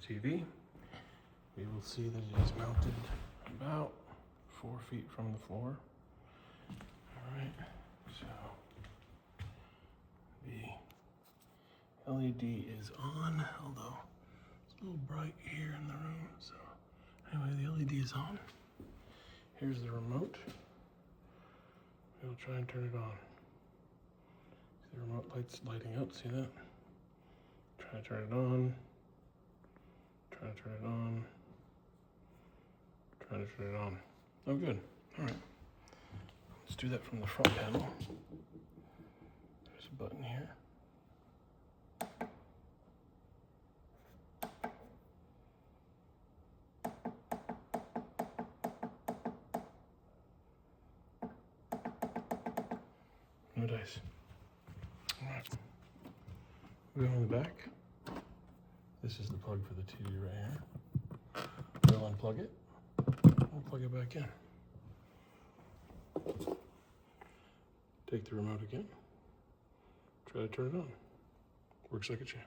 TV. We will see that it is mounted about 4 feet from the floor. All right, so the LED is on, although it's a little bright here in the room. So anyway, the LED is on. Here's the remote. We'll try and turn it on. See the remote light's lighting up, see that? Try to turn it on. Try to turn it on. Try to turn it on. Oh, good. All right. Let's do that from the front panel. There's a button here. No dice. All right. We go in the back. This is the plug for the TV right here. We'll unplug it. We'll plug it back in. Take the remote again. Try to turn it on. Works like a champ.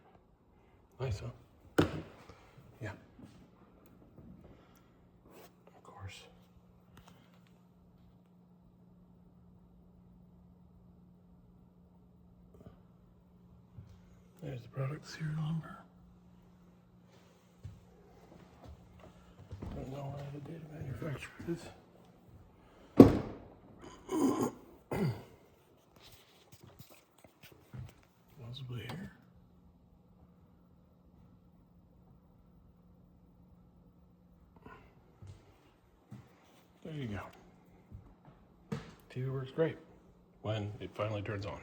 Nice, huh? Yeah. Of course. There's the product serial number. Don't know where the date of manufacture is. Possibly here. There you go. TV works great when it finally turns on.